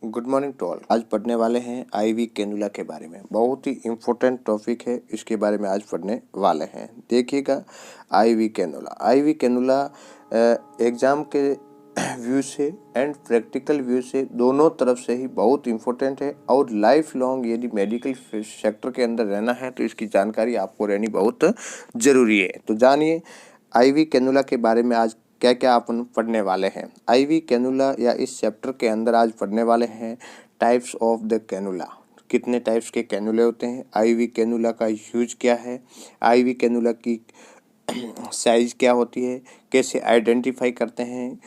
Good morning to all. आज पढ़ने वाले हैं आईवी कैनुला के बारे में। बहुत ही इम्पोर्टेंट टॉपिक है, इसके बारे में आज पढ़ने वाले हैं। देखिएगा, IV cannula. IV cannula exam के व्यू से एंड प्रैक्टिकल व्यू से दोनों तरफ से ही बहुत इम्पोर्टेंट है और लाइफ लॉन्ग यदि मेडिकल सेक्टर के अंदर रहना है तो इसकी जानकारी आपको रहनी बहुत ज़रूरी है। तो जानिए आईवी कैनुला के बारे में आज क्या क्या अपन पढ़ने वाले हैं। आईवी कैनुला या इस चैप्टर के अंदर आज पढ़ने वाले हैं टाइप्स ऑफ द कैनुला। कितने टाइप्स के कैनुले होते हैं, आईवी कैनुला का यूज क्या है, आईवी कैनुला की साइज क्या होती है, कैसे आइडेंटिफाई करते हैं,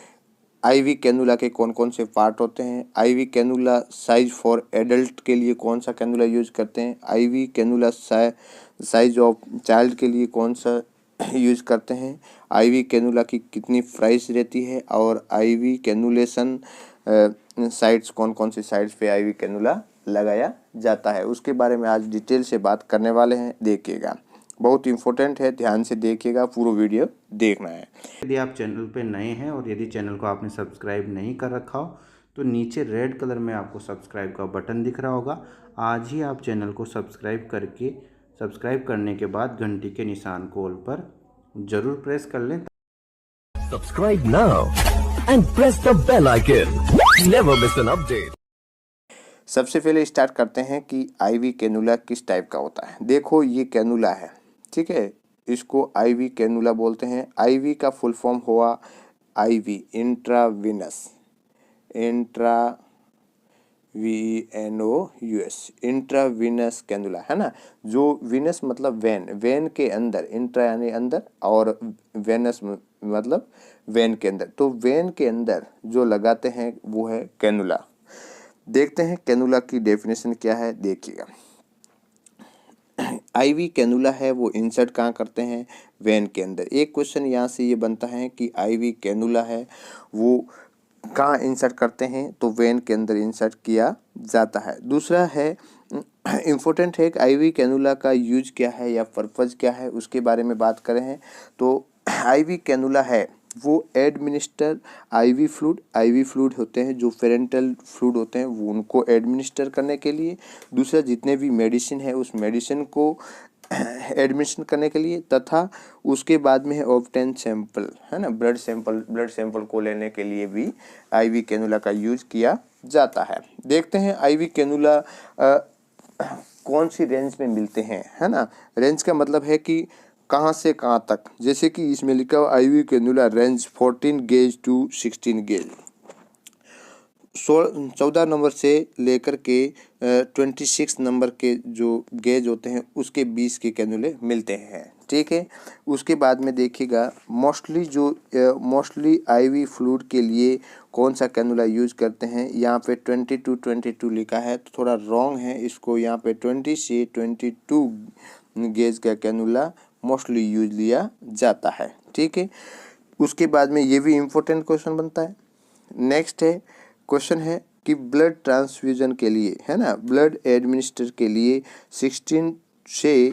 आईवी कैनुला के कौन कौन से पार्ट होते हैं, IV cannula size for adult के लिए कौन सा कैनुला यूज करते हैं, IV cannula size of child के लिए कौन सा यूज करते हैं, आईवी कैनुला की कितनी प्राइस रहती है और आईवी कैनुलेशन साइट्स कौन कौन सी साइट्स पे आईवी कैनुला लगाया जाता है, उसके बारे में आज डिटेल से बात करने वाले हैं। देखिएगा, बहुत इंपॉर्टेंट है, ध्यान से देखिएगा, पूरा वीडियो देखना है। यदि आप चैनल पे नए हैं और यदि चैनल को आपने सब्सक्राइब नहीं कर रखा हो तो नीचे रेड कलर में आपको सब्सक्राइब का बटन दिख रहा होगा। आज ही आप चैनल को सब्सक्राइब करने के बाद घंटी के निशान को ऑल पर जरूर प्रेस कर लें। Subscribe now and press the bell icon. Never miss an update. सबसे पहले स्टार्ट करते हैं कि आईवी कैनुला किस टाइप का होता है। देखो, ये कैनुला है, ठीक है, इसको आईवी कैनुला बोलते हैं। आईवी का फुल फॉर्म हुआ आईवी, इंट्रावीनस, इंट्रावीनस कैनुला, है ना। जो वीनस मतलब वेन के अंदर, इंट्रा यानी अंदर और वेनस मतलब वेन के अंदर, तो वेन के अंदर जो लगाते हैं वो है कैनुला। देखते हैं कैनुला की डेफिनेशन क्या है। देखिएगा, आईवी कैनुला है वो इंसर्ट कहाँ करते हैं, वेन के अंदर। एक क्वेश्चन यहाँ से ये बनता है कि आईवी कैनुला है वो कहाँ इंसर्ट करते हैं, तो वेन के अंदर इंसर्ट किया जाता है। दूसरा है इम्पोर्टेंट है कि आईवी कैनुला का यूज क्या है या पर्पज़ क्या है, उसके बारे में बात करें हैं तो आईवी कैनुला है वो एडमिनिस्टर आईवी फ्लूइड होते हैं, जो पेरेंटल फ्लूइड होते हैं वो उनको एडमिनिस्टर करने के लिए। दूसरा, जितने भी मेडिसिन है उस मेडिसिन को एडमिशन करने के लिए, तथा उसके बाद में है ऑब्टेन सैंपल, है ना, ब्लड सैंपल को लेने के लिए भी आईवी कैनुला का यूज किया जाता है। देखते हैं आईवी कैनुला कौन सी रेंज में मिलते हैं, है ना। रेंज का मतलब है कि कहाँ से कहाँ तक, जैसे कि इसमें लिखा हुआ IV cannula range 14 gauge to 16 gauge, 14 number से लेकर के 26 नंबर के जो गेज होते हैं उसके 20 के कैनुले मिलते हैं, ठीक है। उसके बाद में देखिएगा मोस्टली आईवी फ्लूइड के लिए कौन सा कैनुला यूज करते हैं। यहाँ पे 22 लिखा है तो थोड़ा रॉन्ग है, इसको यहाँ पे 20 से 22 गेज का कैनुला मोस्टली यूज लिया जाता है, ठीक है। उसके बाद में ये भी इम्पोर्टेंट क्वेश्चन बनता है। नेक्स्ट है क्वेश्चन है कि ब्लड ट्रांसफ्यूजन के लिए, है ना, ब्लड एडमिनिस्टर के लिए 16 से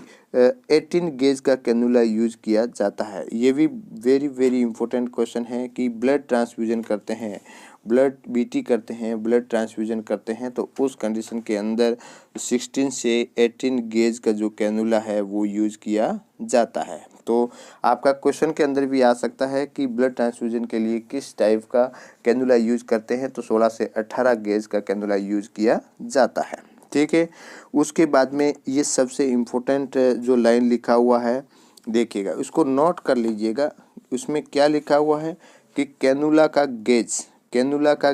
18 गेज का कैनुला यूज किया जाता है। ये भी वेरी इंपॉर्टेंट क्वेश्चन है कि ब्लड ट्रांसफ्यूजन करते हैं, ब्लड बीटी करते हैं, ब्लड ट्रांसफ्यूजन करते हैं, तो उस कंडीशन के अंदर 16 से 18 गेज का जो कैनुला है वो यूज किया जाता है। तो आपका क्वेश्चन के अंदर भी आ सकता है कि ब्लड ट्रांसफ्यूजन के लिए किस टाइप का कैनुला यूज करते हैं, तो 16 से 18 गेज का कैनुला यूज किया जाता है, ठीक है। उसके बाद में ये सबसे इम्पोर्टेंट जो लाइन लिखा हुआ है, देखिएगा, उसको नोट कर लीजिएगा। उसमें क्या लिखा हुआ है कि कैनुला का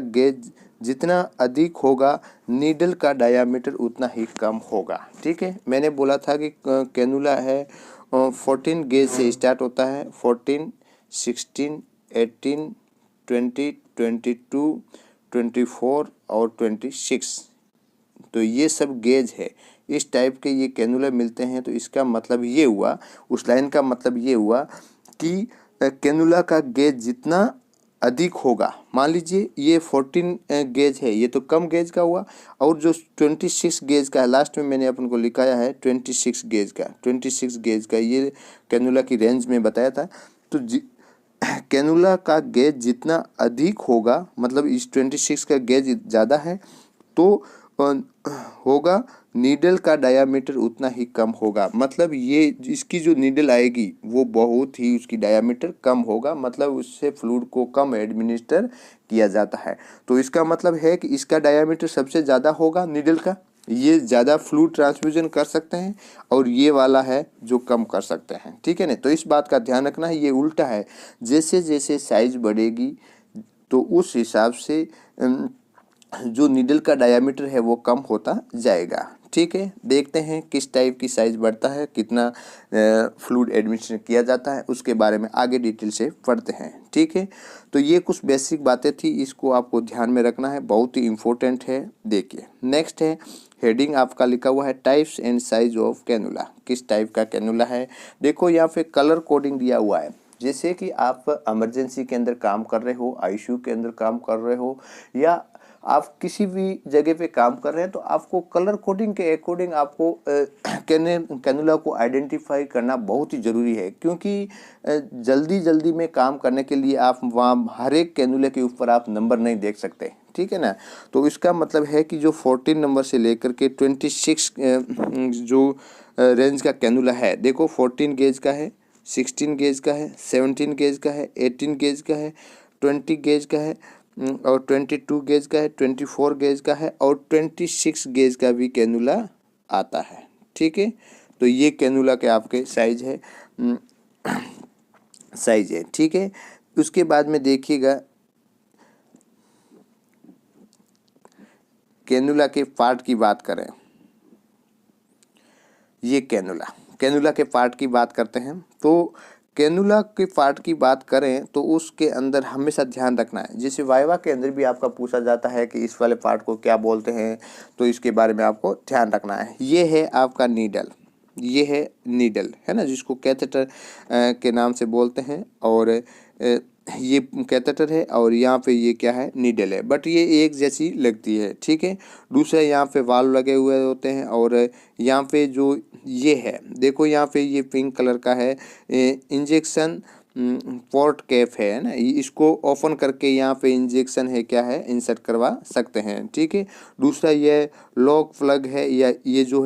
गेज जितना अधिक होगा नीडल का डायामीटर उतना ही कम होगा, ठीक है। मैंने बोला था कि कैनुला है 14 गेज से स्टार्ट होता है, 14, 16, 18, 20, 22, 24 और 26, तो ये सब गेज है। इस टाइप के ये कैनुला मिलते हैं, तो इसका मतलब ये हुआ, उस लाइन का मतलब ये हुआ कि कैनुला का गेज जितना अधिक होगा, मान लीजिए ये 14 गेज है, ये तो कम गेज का हुआ, और जो 26 गेज का है, लास्ट में मैंने अपन को लिखाया है 26 गेज का, 26 गेज का ये कैनुला की रेंज में बताया था। तो कैनुला का गेज जितना अधिक होगा, मतलब इस 26 का गेज ज़्यादा है, तो होगा नीडल का डायामीटर उतना ही कम होगा। मतलब ये इसकी जो नीडल आएगी वो बहुत ही उसकी डायामीटर कम होगा, मतलब उससे फ्लूइड को कम एडमिनिस्टर किया जाता है। तो इसका मतलब है कि इसका डायामीटर सबसे ज़्यादा होगा नीडल का, ये ज़्यादा फ्लूइड ट्रांसफ्यूजन कर सकते हैं, और ये वाला है जो कम कर सकते हैं। ठीक है ना, तो इस बात का ध्यान रखना है, ये उल्टा है। जैसे जैसे साइज बढ़ेगी तो उस हिसाब से जो नीडल का डायामीटर है वो कम होता जाएगा। ठीक है, देखते हैं किस टाइप की साइज बढ़ता है, कितना फ्लूइड एडमिशन किया जाता है, उसके बारे में आगे डिटेल से पढ़ते हैं। ठीक है, तो ये कुछ बेसिक बातें थी, इसको आपको ध्यान में रखना है, बहुत ही इम्पोर्टेंट है। देखिए नेक्स्ट है, हेडिंग आपका लिखा हुआ है types and size of cannula. किस टाइप का कैनुला है, देखो यहाँ पे कलर कोडिंग दिया हुआ है। जैसे कि आप इमरजेंसी के अंदर काम कर रहे हो, आईसीयू के अंदर काम कर रहे हो, या आप किसी भी जगह पे काम कर रहे हैं, तो आपको कलर कोडिंग के अकॉर्डिंग आपको कैनुला को आइडेंटिफाई करना बहुत ही ज़रूरी है, क्योंकि जल्दी जल्दी में काम करने के लिए आप वहाँ हर एक कैनुले के ऊपर आप नंबर नहीं देख सकते। ठीक है ना, तो इसका मतलब है कि जो 14 नंबर से लेकर के 26 जो रेंज का कैनुला है, देखो 14 गेज का है, 16 गेज का है, 17 गेज का है, 18 गेज का है, 20 गेज का है, और 22 गेज का है, 24 गेज का है, और 26 गेज का भी कैनुला आता है। ठीक है, तो ये कैनुला के आपके साइज है। ठीक है, उसके बाद में देखिएगा कैनुला के पार्ट की बात करें, ये कैनुला के पार्ट की बात करते हैं। तो कैनुला के पार्ट की बात करें तो उसके अंदर हमेशा ध्यान रखना है, जैसे वाइवा के अंदर भी आपका पूछा जाता है कि इस वाले पार्ट को क्या बोलते हैं, तो इसके बारे में आपको ध्यान रखना है। ये है आपका नीडल, ये है नीडल, है ना, जिसको कैथेटर के नाम से बोलते हैं, और ये कैथेटर है, और यहाँ पे ये क्या है, नीडल है, बट ये एक जैसी लगती है। ठीक है, दूसरा यहाँ पे वाल्व लगे हुए होते हैं, और यहाँ पे जो ये है, देखो यहाँ पे ये पिंक कलर का है, इंजेक्शन पोर्ट कैप है ना, इसको ओपन करके यहाँ पे इंजेक्शन है क्या है, इंसर्ट करवा सकते हैं। ठीक है, दूसरा ये लॉक प्लग है, या ये जो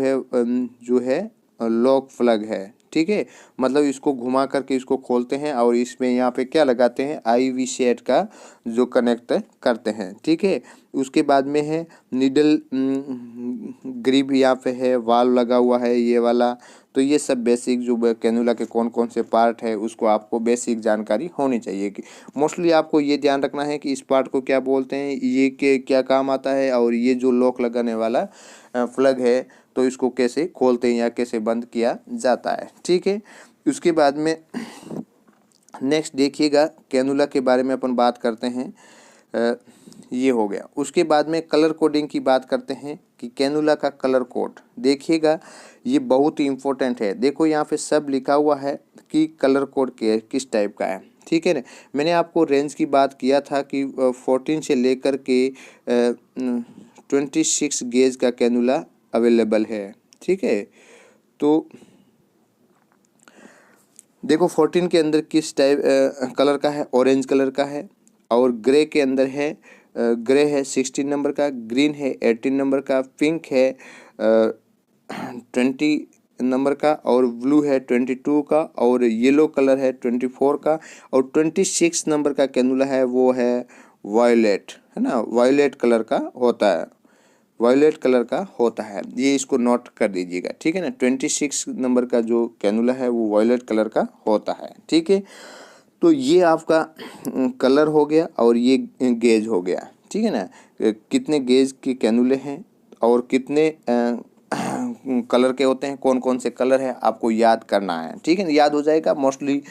है लॉक प्लग है। ठीक है, मतलब इसको घुमा करके इसको खोलते हैं, और इसमें यहाँ पे क्या लगाते हैं, IV सेट का जो कनेक्ट करते हैं। ठीक है, उसके बाद में है नीडल ग्रिप, यहाँ पे है वाल्व लगा हुआ है ये वाला। तो ये सब बेसिक जो कैनुला के कौन कौन से पार्ट है उसको आपको बेसिक जानकारी होनी चाहिए। कि मोस्टली आपको ये ध्यान रखना है कि इस पार्ट को क्या बोलते हैं, ये के क्या काम आता है, और ये जो लॉक लगाने वाला प्लग है तो इसको कैसे खोलते हैं या कैसे बंद किया जाता है। ठीक है, उसके बाद में नेक्स्ट देखिएगा कैनुला के बारे में अपन बात करते हैं, ये हो गया। उसके बाद में कलर कोडिंग की बात करते हैं कि कैनुला का कलर कोड देखिएगा, ये बहुत ही इम्पोर्टेंट है। देखो यहाँ पे सब लिखा हुआ है कि कलर कोड किस टाइप का है। ठीक है ना, मैंने आपको रेंज की बात किया था कि 14 से लेकर के 26 गेज का कैनुला अवेलेबल है। ठीक है, तो देखो 14 के अंदर किस टाइप कलर का है, ऑरेंज कलर का है, और ग्रे के अंदर है, ग्रे है 16 नंबर का, ग्रीन है 18 नंबर का, पिंक है 20 नंबर का, और ब्लू है 22 का, और येलो कलर है 24 का, और 26 नंबर का कैनुला है वो है वायलेट, है ना, वायलेट कलर का होता है, वायलेट कलर का होता है, ये इसको नोट कर दीजिएगा। ठीक है ना, 26 नंबर का जो कैनुला है वो वायलेट कलर का होता है। ठीक है, तो ये आपका कलर हो गया, और ये गेज हो गया। ठीक है ना, कितने गेज के कैनुले हैं और कितने कलर के होते हैं, कौन कौन से कलर है आपको याद करना है। ठीक है, याद हो जाएगा। मोस्टली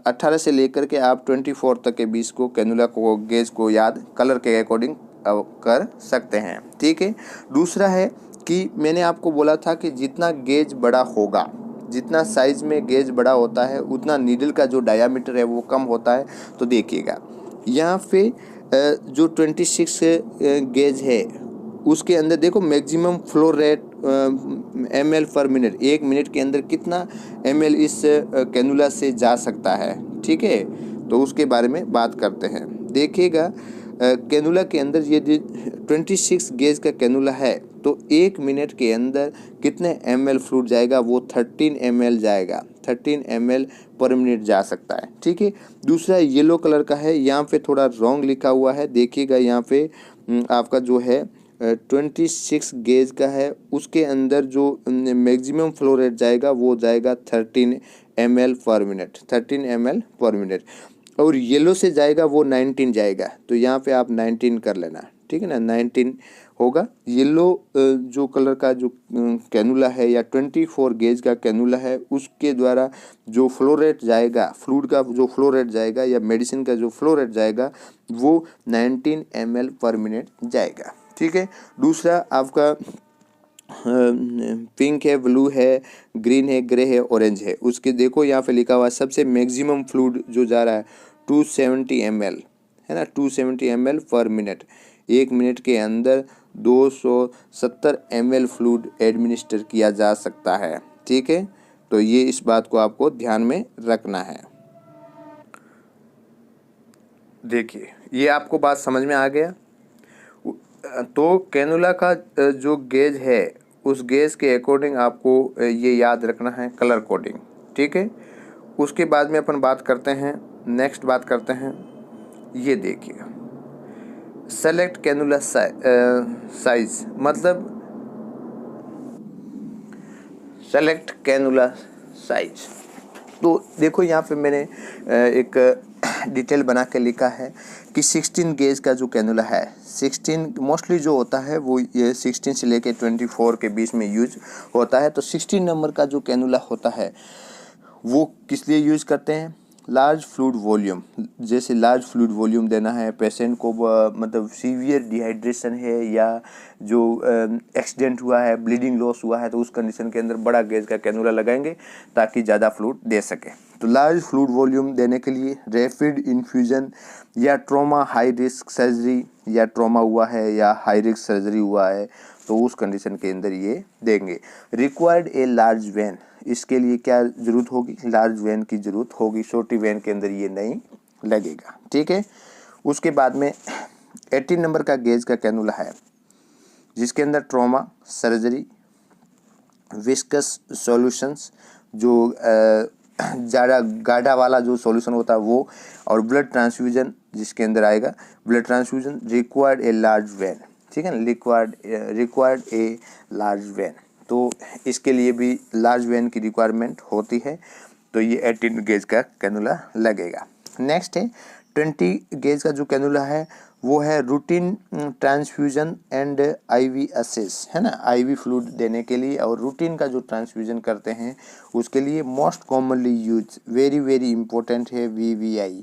18 से लेकर के आप 24 तक के बीच को कैनुला को गेज को याद कलर के अकॉर्डिंग कर सकते हैं। ठीक है, दूसरा है कि मैंने आपको बोला था कि जितना गेज बड़ा होगा, जितना साइज में गेज बड़ा होता है उतना नीडल का जो डायामीटर है वो कम होता है। तो देखिएगा यहाँ पे जो 26 गेज है उसके अंदर देखो मैक्सिमम फ्लो रेट ml पर मिनट, 1 मिनट के अंदर कितना ml इस कैनुला से जा सकता है। ठीक है, तो उसके बारे में बात करते हैं। देखिएगा कैनुला के अंदर यदि 26 गेज का कैनुला है तो 1 मिनट के अंदर कितने ml फ्लूइड जाएगा, वो 13 ml जाएगा, 13 ml पर मिनट जा सकता है। ठीक है, दूसरा येलो कलर का है, यहाँ पे थोड़ा रॉन्ग लिखा हुआ है। देखिएगा यहाँ पे आपका जो है 26 गेज का है, उसके अंदर जो मैक्सिमम फ्लो रेट जाएगा वो जाएगा 13 ml पर मिनट, 13 ml पर मिनट। और येलो से जाएगा वो 19 जाएगा, तो यहाँ पे आप 19 कर लेना। ठीक है ना, 19 होगा। येलो जो कलर का जो कैनुला है या 24 गेज का कैनुला है उसके द्वारा जो फ्लो रेट जाएगा, फ्लूइड का जो फ्लो रेट जाएगा या मेडिसिन का जो फ्लो रेट जाएगा वो 19 ml पर मिनट जाएगा। ठीक है, दूसरा आपका पिंक है, ब्लू है, ग्रीन है, ग्रे है, ऑरेंज है। उसके देखो यहाँ पे लिखा हुआ है सबसे मैक्सिमम फ्लूइड जो जा रहा है 270 ml है ना, 270 ml पर मिनट। 1 मिनट के अंदर 270 ml फ्लूइड एडमिनिस्टर किया जा सकता है। ठीक है, तो ये इस बात को आपको ध्यान में रखना है। देखिए ये आपको बात समझ में आ गया। तो कैनुला का जो गेज है उस गेज के अकॉर्डिंग आपको ये याद रखना है, कलर कोडिंग। ठीक है, उसके बाद में अपन बात करते हैं, नेक्स्ट बात करते हैं, ये देखिए सेलेक्ट कैनुला साइज, मतलब सेलेक्ट कैनुला साइज। तो देखो यहाँ पे मैंने एक डिटेल बना के लिखा है कि 16 गेज का जो कैनुला है, 16 मोस्टली जो होता है वो ये 16 से लेके 24 के बीच में यूज होता है। तो 16 नंबर का जो कैनुला होता है वो किस लिए यूज़ करते हैं, लार्ज फ्लूइड वॉल्यूम, जैसे लार्ज फ्लूइड वॉल्यूम देना है पेशेंट को, मतलब सीवियर डिहाइड्रेशन है या जो एक्सीडेंट हुआ है, ब्लीडिंग लॉस हुआ है, तो उस कंडीशन के अंदर बड़ा गेज का कैनुला लगाएंगे ताकि ज़्यादा फ्लूइड दे सके। तो लार्ज फ्लूइड वॉल्यूम देने के लिए रैपिड इन्फ्यूजन या ट्रॉमा हाई रिस्क सर्जरी, या ट्रॉमा हुआ है या हाई रिस्क सर्जरी हुआ है तो उस कंडीशन के अंदर ये देंगे। रिक्वायर्ड ए लार्ज वेन, इसके लिए क्या ज़रूरत होगी, लार्ज वेन की ज़रूरत होगी, छोटी वेन के अंदर ये नहीं लगेगा। ठीक है, उसके बाद में 18 नंबर का गेज का कैनुला है जिसके अंदर ट्रॉमा सर्जरी, विस्कस सॉल्यूशंस जो ज़्यादा गाढ़ा वाला जो सॉल्यूशन होता है वो, और ब्लड ट्रांसफ्यूजन जिसके अंदर आएगा blood transfusion. Required a large when, ठीक है ना, रिक्वायर्ड ए लार्ज वेन, तो इसके लिए भी लार्ज वेन की रिक्वायरमेंट होती है, तो ये 18 गेज का कैनुला लगेगा। नेक्स्ट है 20 गेज का जो कैनुला है वो है routine transfusion and IV access, है ना, आईवी फ्लूइड देने के लिए और रूटीन का जो ट्रांसफ्यूजन करते हैं उसके लिए most commonly use, very very important है, VVI,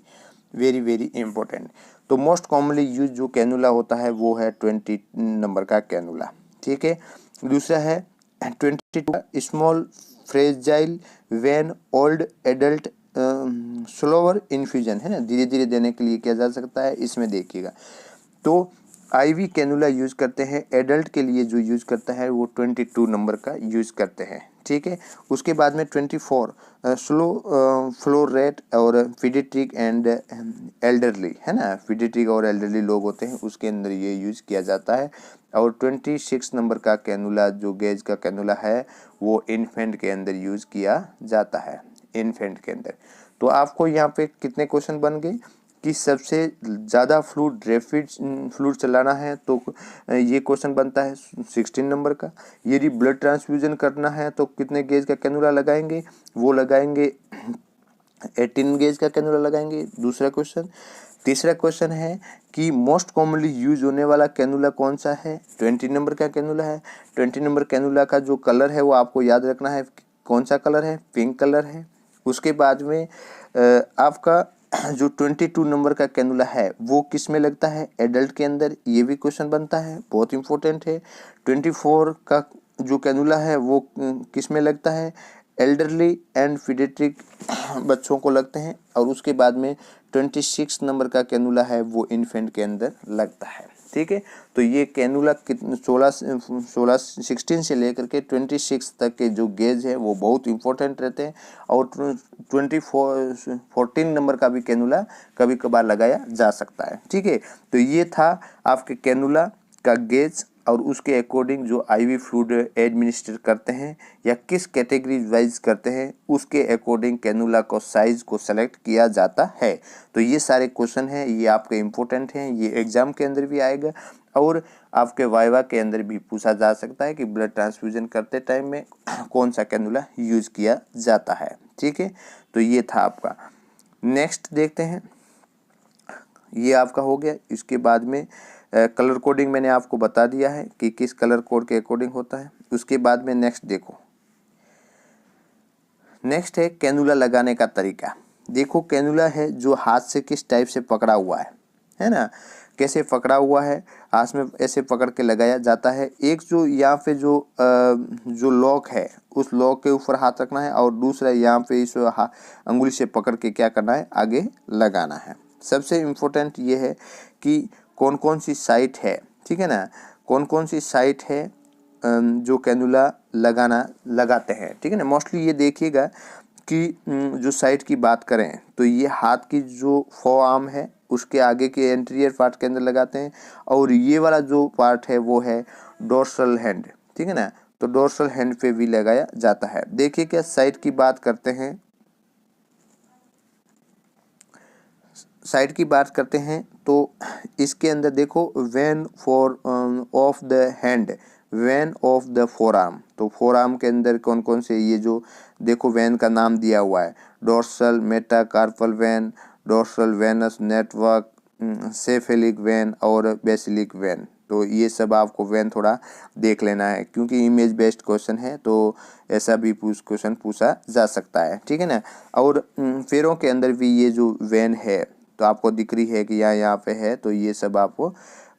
वेरी वेरी इंपॉर्टेंट। तो मोस्ट कॉमनली यूज जो कैनुला होता है वो है 20 नंबर का कैनुला। ठीक है, दूसरा है 22 small fragile when old adult slower infusion, है ना, धीरे धीरे देने के लिए किया जा सकता है। इसमें देखिएगा तो आईवी कैनुला यूज़ करते हैं, एडल्ट के लिए जो यूज़ करता है वो 22 नंबर का यूज़ करते हैं। ठीक है, उसके बाद में 24 स्लो फ्लो रेट और पीडियाट्रिक एंड एल्डरली, है ना, पीडियाट्रिक और एल्डरली लोग होते हैं उसके अंदर ये यूज़ किया जाता है। और 26 नंबर का कैनुला जो गेज का कैनुला है वो इन्फेंट के अंदर यूज़ किया जाता है, इन्फेंट के अंदर। तो आपको यहाँ पे कितने क्वेश्चन बन गए कि सबसे ज़्यादा फ्लूइड रैपिड फ्लूइड चलाना है तो ये क्वेश्चन बनता है 16 नंबर का। यदि ब्लड ट्रांसफ्यूजन करना है तो कितने गेज का कैनुला लगाएंगे, वो लगाएंगे 18 गेज का कैनुला लगाएंगे, दूसरा क्वेश्चन। तीसरा क्वेश्चन है कि मोस्ट कॉमनली यूज होने वाला कैनुला कौन सा है, 20 नंबर का कैनुला है। 20 नंबर कैनुला का जो कलर है वो आपको याद रखना है, कौन सा कलर है, पिंक कलर है। उसके बाद में आपका जो 22 नंबर का कैनुला है वो किस में लगता है, एडल्ट के अंदर, ये भी क्वेश्चन बनता है, बहुत इंपॉर्टेंट है। 24 का जो कैनुला है वो किस में लगता है, एल्डरली एंड पीडियाट्रिक बच्चों को लगते हैं। और उसके बाद में 26 नंबर का कैनुला है वो इन्फेंट के अंदर लगता है। ठीक है, तो ये कैनुला 16 से लेकर के 26 तक के जो गेज है वो बहुत इंपॉर्टेंट रहते हैं, और 14 नंबर का भी कैनुला कभी कभार लगाया जा सकता है। ठीक है, तो ये था आपके कैनुला का गेज, और उसके अकॉर्डिंग जो आईवी फ्लूइड एडमिनिस्टर करते हैं या किस कैटेगरी वाइज करते हैं उसके अकॉर्डिंग कैनुला को साइज को सेलेक्ट किया जाता है। तो ये सारे क्वेश्चन हैं, ये आपके इम्पोर्टेंट हैं, ये एग्जाम के अंदर भी आएगा और आपके वाइवा के अंदर भी पूछा जा सकता है कि ब्लड ट्रांसफ्यूजन करते टाइम में कौन सा कैनुला यूज किया जाता है। ठीक है, तो ये था आपका। नेक्स्ट देखते हैं, ये आपका हो गया। इसके बाद में कलर कोडिंग मैंने आपको बता दिया है कि किस कलर कोड के अकॉर्डिंग होता है। उसके बाद में नेक्स्ट देखो, नेक्स्ट है कैनुला लगाने का तरीका। देखो कैनुला है जो हाथ से किस टाइप से पकड़ा हुआ है ना, कैसे पकड़ा हुआ है, हाथ में ऐसे पकड़ के लगाया जाता है। एक जो यहाँ पे जो लॉक है उस लॉक के ऊपर हाथ रखना है, और दूसरा यहाँ पे इस अंगुली से पकड़ के क्या करना है, आगे लगाना है। सबसे इम्पोर्टेंट ये है कि कौन कौन सी साइट है, ठीक है ना, कौन कौन सी साइट है जो कैनुला लगाते हैं। ठीक है ना, मोस्टली ये देखिएगा कि जो साइट की बात करें तो ये हाथ की जो फोआर्म है उसके आगे के एंटीरियर पार्ट के अंदर लगाते हैं, और ये वाला जो पार्ट है वो है डोर्सल हैंड। ठीक है ना, तो डोर्सल हैंड पे भी लगाया जाता है। देखिए क्या साइट की बात करते हैं, साइड की बात करते हैं तो इसके अंदर देखो when for of the hand, when of the forearm. तो फोरआर्म के अंदर कौन कौन से, ये जो देखो वेन का नाम दिया हुआ है, dorsal metacarpal vein, dorsal venous network, cephalic vein और बेसिलिक वेन। तो ये सब आपको वेन थोड़ा देख लेना है, क्योंकि इमेज बेस्ड क्वेश्चन है तो ऐसा भी क्वेश्चन पूछा जा सकता है। ठीक है ना, और पैरों के अंदर भी ये जो वेन है तो आपको दिख रही है कि यहाँ पे है, तो ये सब आपको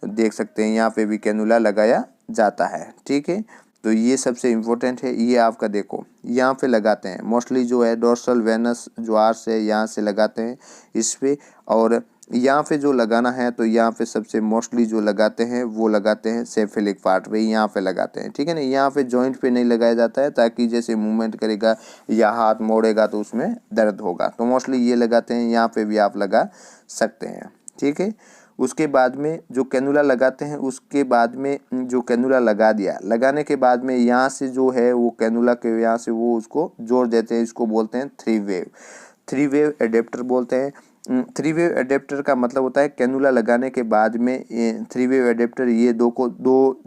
देख सकते हैं, यहाँ पे भी कैनुला लगाया जाता है। ठीक है, तो ये सबसे इम्पोर्टेंट है। ये आपका देखो यहाँ पे लगाते हैं, मोस्टली जो है डोर्सल वेनस जो आर्स है यहाँ से लगाते हैं इस पे, और यहाँ पे जो लगाना है तो यहाँ पे सबसे मोस्टली जो लगाते हैं वो लगाते हैं सेफेलिक पार्ट पे, यहाँ पे लगाते हैं। ठीक है ना, यहाँ पे जॉइंट पे नहीं लगाया जाता है, ताकि जैसे मूवमेंट करेगा या हाथ मोड़ेगा तो उसमें दर्द होगा, तो मोस्टली ये लगाते हैं। यहाँ पे भी आप लगा सकते हैं। ठीक है, उसके बाद में जो कैनुला लगाते हैं, उसके बाद में जो कैनुला लगा दिया, लगाने के बाद में यहाँ से जो है वो कैनुला के यहाँ से वो उसको जोड़ देते हैं, इसको बोलते हैं थ्री वेव एडेप्टर बोलते हैं। थ्री वेव एडेप्टर का मतलब होता है कैनुला लगाने के बाद में थ्री वेव एडेप्टर, ये दो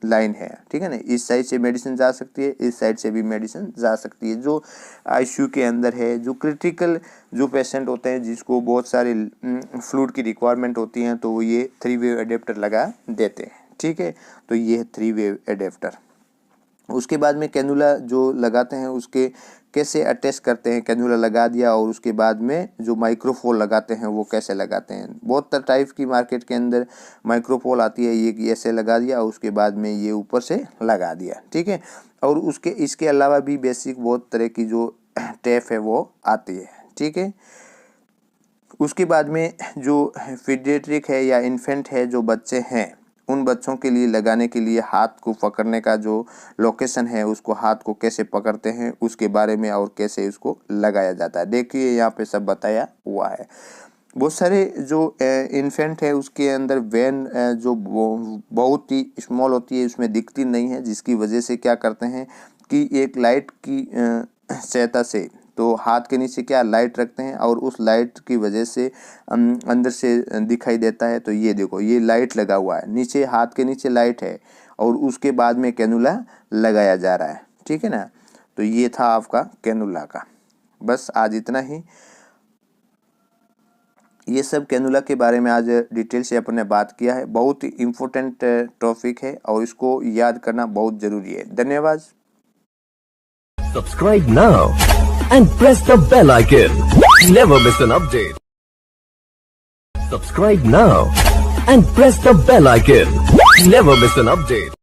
लाइन है। ठीक है ना, इस साइड से मेडिसिन जा सकती है, इस साइड से भी मेडिसिन जा सकती है। जो आईसीयू के अंदर है, जो क्रिटिकल जो पेशेंट होते हैं जिसको बहुत सारे फ्लूइड की रिक्वायरमेंट होती हैं, तो वो ये थ्री वेव एडेप्टर लगा देते हैं। ठीक है, तो ये है थ्री वेव एडेप्टर। उसके बाद में कैनुला जो लगाते हैं उसके कैसे अटैच करते हैं, कैनुला लगा दिया और उसके बाद में जो माइक्रोफोल लगाते हैं वो कैसे लगाते हैं। बहुत टाइप की मार्केट के अंदर माइक्रोफोल आती है, ये ऐसे लगा दिया और उसके बाद में ये ऊपर से लगा दिया। ठीक है, और इसके अलावा भी बेसिक बहुत तरह की जो टेप है वो आती है। ठीक है, उसके बाद में जो पीडियाट्रिक है या इन्फेंट है, जो बच्चे हैं, उन बच्चों के लिए लगाने के लिए हाथ को पकड़ने का जो लोकेशन है, उसको हाथ को कैसे पकड़ते हैं उसके बारे में और कैसे उसको लगाया जाता है, देखिए यहाँ पे सब बताया हुआ है। बहुत सारे जो इन्फेंट है उसके अंदर वेन जो बहुत ही स्मॉल होती है, उसमें दिखती नहीं है, जिसकी वजह से क्या करते हैं कि एक लाइट की सहायता से, तो हाथ के नीचे क्या लाइट रखते हैं और उस लाइट की वजह से अंदर से दिखाई देता है। तो ये देखो ये लाइट लगा हुआ है, नीचे हाथ के नीचे लाइट है और उसके बाद में कैनुला लगाया जा रहा है। ठीक है ना, तो ये था आपका कैनुला का। बस आज इतना ही, ये सब कैनुला के बारे में आज डिटेल से अपन ने बात किया है। बहुत ही इम्पोर्टेंट टॉपिक है और इसको याद करना बहुत जरूरी है। धन्यवाद। Subscribe now and press the bell icon. Never miss an update. Subscribe now and press the bell icon. Never miss an update.